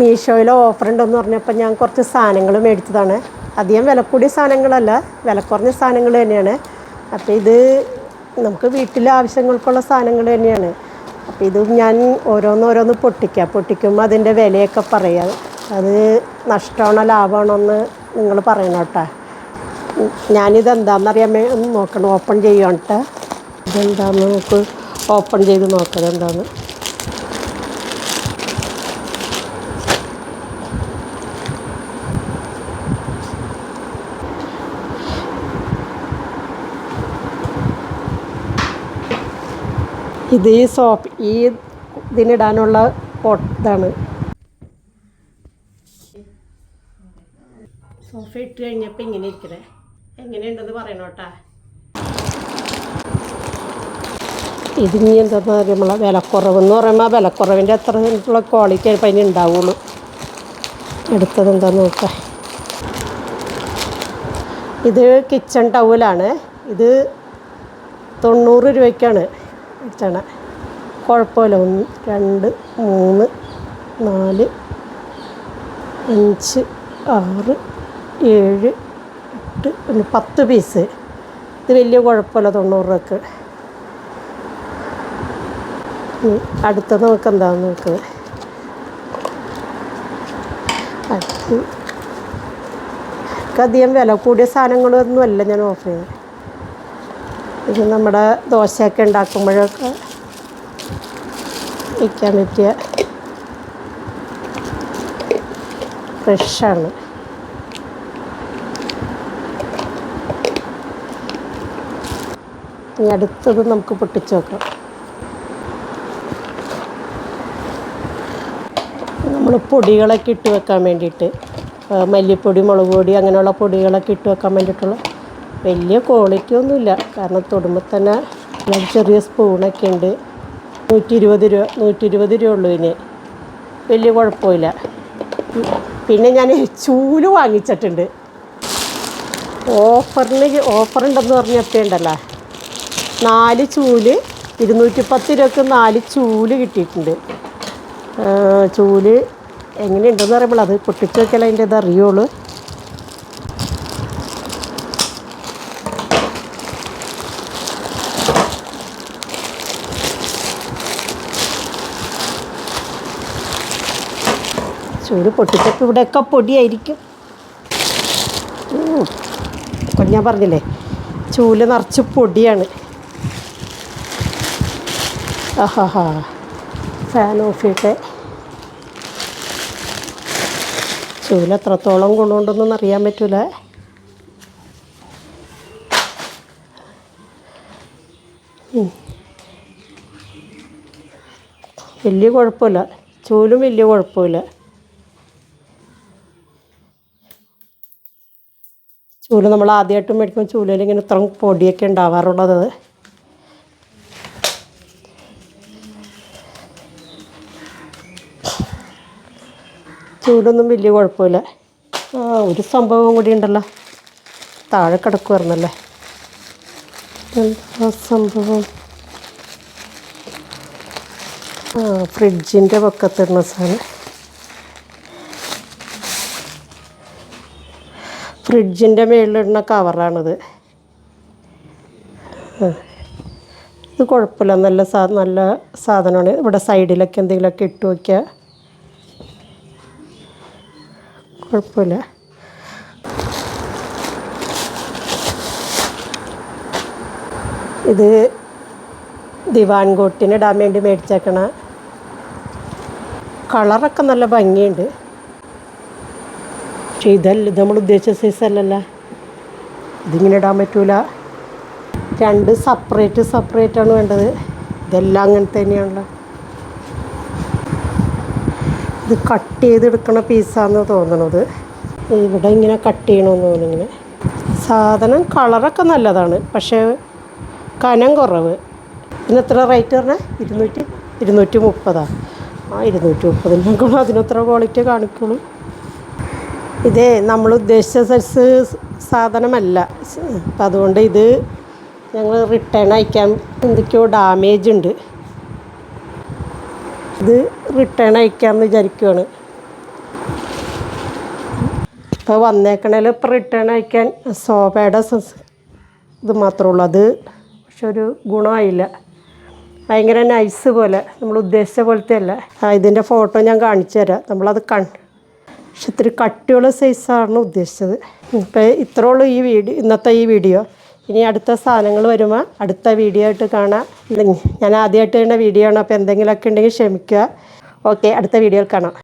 മീഷോയിൽ offer ഉണ്ടെന്ന് പറഞ്ഞപ്പോൾ ഞാൻ കുറച്ച് സാധനങ്ങൾ മേടിച്ചതാണ്. അധികം വില കൂടിയ സാധനങ്ങളല്ല, വില കുറഞ്ഞ സാധനങ്ങൾ തന്നെയാണ്. അപ്പോൾ ഇത് നമുക്ക് വീട്ടിലെ ആവശ്യങ്ങൾക്കുള്ള സാധനങ്ങൾ തന്നെയാണ്. അപ്പോൾ ഇത് ഞാൻ ഓരോന്നോരോന്ന് പൊട്ടിക്കുമ്പോൾ അതിൻ്റെ വിലയൊക്കെ പറയാം. അത് നഷ്ടമാണോ ലാഭമാണോ എന്ന് നിങ്ങൾ പറയണം കേട്ടോ. ഞാനിതെന്താണെന്നറിയാൻ ഒന്ന് നോക്കണം, ഓപ്പൺ ചെയ്യണം കേട്ടോ. ഇതെന്താണെന്ന് നമുക്ക് ഓപ്പൺ ചെയ്ത് നോക്കാം എന്താണെന്ന്. ഇത് ഈ ഇതിനിടാനുള്ള ഇതാണ്. സോഫ ഇട്ട് കഴിഞ്ഞപ്പോൾ ഇങ്ങനെ ഇരിക്കണേ, എങ്ങനെയുണ്ടെന്ന് പറയണം കേട്ടോ. ഇതിനി എന്താണെന്ന് പറയുമ്പോൾ വിലക്കുറവെന്ന് പറയുമ്പോൾ വിലക്കുറവിൻ്റെ അത്ര ഉള്ള ക്വാളിറ്റി ആയപ്പോൾ അതിന് ഉണ്ടാവുള്ളൂ. എടുത്തത് എന്താണെന്ന് നോക്കാം. ഇത് കിച്ചൺ ടവലാണ്. ഇത് 90 രൂപയ്ക്കാണ് വെച്ചാണ്. കുഴപ്പമില്ല. 1 2 3 4 5 6 7 8 10 പീസ്. ഇത് വലിയ കുഴപ്പമില്ല 90 രൂപക്ക്. അടുത്തത് നമുക്ക് എന്താണെന്ന് നോക്കുന്നത്. അധികം വില കൂടിയ സാധനങ്ങളൊന്നും അല്ല ഞാൻ ഓഫർ ചെയ്യുന്നത്. ഇത് നമ്മുടെ ദോശയൊക്കെ ഉണ്ടാക്കുമ്പോഴൊക്കെ വയ്ക്കാൻ പറ്റിയ ഫ്രഷാണ്. ഇനി അടുത്തത് നമുക്ക് പൊട്ടിച്ച് നോക്കാം. നമ്മൾ പൊടികളൊക്കെ ഇട്ട് വെക്കാൻ വേണ്ടിയിട്ട്, മല്ലിപ്പൊടി, മുളക് പൊടി അങ്ങനെയുള്ള പൊടികളൊക്കെ ഇട്ട് വെക്കാൻ വേണ്ടിയിട്ടുള്ള വലിയ ക്വാളിറ്റി ഒന്നുമില്ല. കാരണം തൊടുമ്പോൾ തന്നെ ചെറിയ സ്പൂണൊക്കെ ഉണ്ട്. 120 രൂപ ഉള്ളൂ ഇതിന്. വലിയ കുഴപ്പമില്ല. പിന്നെ ഞാൻ ചൂല് വാങ്ങിച്ചിട്ടുണ്ട്. ഓഫറുണ്ടെന്ന് പറഞ്ഞപ്പോൾ ഉണ്ടല്ലോ, 4 ചൂല് 210 രൂപക്ക് 4 ചൂല് കിട്ടിയിട്ടുണ്ട്. ചൂല് എങ്ങനെയുണ്ടെന്ന് പറയുമ്പോൾ അത് പൊട്ടിച്ച് നോക്കിയാൽ അതിൻ്റെ ഇത് അറിയുള്ളൂ. ചൂട് പൊട്ടിച്ചപ്പോൾ ഇവിടെയൊക്കെ പൊടിയായിരിക്കും. ഞാൻ പറഞ്ഞില്ലേ, ചൂല് നിറച്ച് പൊടിയാണ്. ആഹാ, ഫാൻ ഓഫ് ചെയ്തിട്ട് ചൂല് എത്രത്തോളം ഗുണമുണ്ടെന്നൊന്നും അറിയാൻ പറ്റില്ല. വലിയ കുഴപ്പമില്ല, ചൂലും വലിയ കുഴപ്പമില്ല. ചൂല് നമ്മൾ ആദ്യമായിട്ട് മേടിക്കുമ്പോൾ ചൂലിൽ ഇങ്ങനെ ഇത്ര പൊടിയൊക്കെ ഉണ്ടാവാറുള്ളത്. ചൂലൊന്നും വലിയ കുഴപ്പമില്ല. ഒരു സംഭവം കൂടി ഉണ്ടല്ലോ, താഴെ കിടക്കുമായിരുന്നല്ലേ. എന്താ സംഭവം? ഫ്രിഡ്ജിൻ്റെ പക്കത്തിടുന്ന സാധനം. ഫ്രിഡ്ജിൻ്റെ മുകളിലിടുന്ന കവറാണിത്. ഇത് കുഴപ്പമില്ല, നല്ല സാധനമാണ്. ഇവിടെ സൈഡിലൊക്കെ എന്തെങ്കിലുമൊക്കെ ഇട്ട് വയ്ക്കുക, കുഴപ്പമില്ല. ഇത് ദിവാൻ കോട്ടിനിടാൻ വേണ്ടി മേടിച്ചേക്കണ. കളറൊക്കെ നല്ല ഭംഗിയുണ്ട്. പക്ഷേ ഇത് നമ്മൾ ഉദ്ദേശിച്ച സൈസല്ലല്ലോ. ഇതിങ്ങനെ ഇടാൻ പറ്റൂല. 2 സെപ്പറേറ്റാണ് വേണ്ടത്. ഇതെല്ലാം അങ്ങനെ തന്നെയാണല്ലോ. ഇത് കട്ട് ചെയ്തെടുക്കണ പീസാണെന്ന് തോന്നണത്. ഇവിടെ ഇങ്ങനെ കട്ട് ചെയ്യണമെന്ന് തോന്നുന്നു. സാധനം കളറൊക്കെ നല്ലതാണ്, പക്ഷേ കനം കുറവ്. ഇതിന് എത്ര റേറ്റ് പറഞ്ഞാൽ? 230. 230 അതിനത്ര ക്വാളിറ്റി കാണിക്കുള്ളൂ. ഇതേ നമ്മൾ ഉദ്ദേശിച്ച സൈസ് സാധനമല്ല. അപ്പം അതുകൊണ്ട് ഇത് ഞങ്ങൾ റിട്ടേൺ അയക്കാൻ എന്തൊക്കെയോ ഡാമേജ് ഉണ്ട്. ഇത് റിട്ടേൺ അയക്കാമെന്ന് വിചാരിക്കുകയാണ്. ഇപ്പോൾ വന്നേക്കണേൽ ഇപ്പോൾ റിട്ടേൺ അയക്കാൻ സോഫയുടെ ഇത് മാത്രമേ ഉള്ളൂ. അത് പക്ഷെ ഒരു ഗുണമായില്ല. ഭയങ്കര നൈസ് പോലെ, നമ്മൾ ഉദ്ദേശിച്ച പോലത്തെ അല്ല. ഇതിൻ്റെ ഫോട്ടോ ഞാൻ കാണിച്ചു തരാം. നമ്മളത് പക്ഷെ ഇത്തിരി കട്ടിയുള്ള സൈസാണ് ഉദ്ദേശിച്ചത്. ഇപ്പോൾ ഇത്രേ ഉള്ളൂ ഇന്നത്തെ ഈ വീഡിയോ. ഇനി അടുത്ത സാധനങ്ങൾ വരുമ്പോൾ അടുത്ത വീഡിയോ ആയിട്ട് കാണാം. ഞാൻ ആദ്യമായിട്ട് ചെയ്യുന്ന വീഡിയോ ആണ്, അപ്പോൾ എന്തെങ്കിലുമൊക്കെ ഉണ്ടെങ്കിൽ ക്ഷമിക്കുക. ഓക്കെ, അടുത്ത വീഡിയോയിൽ കാണാം.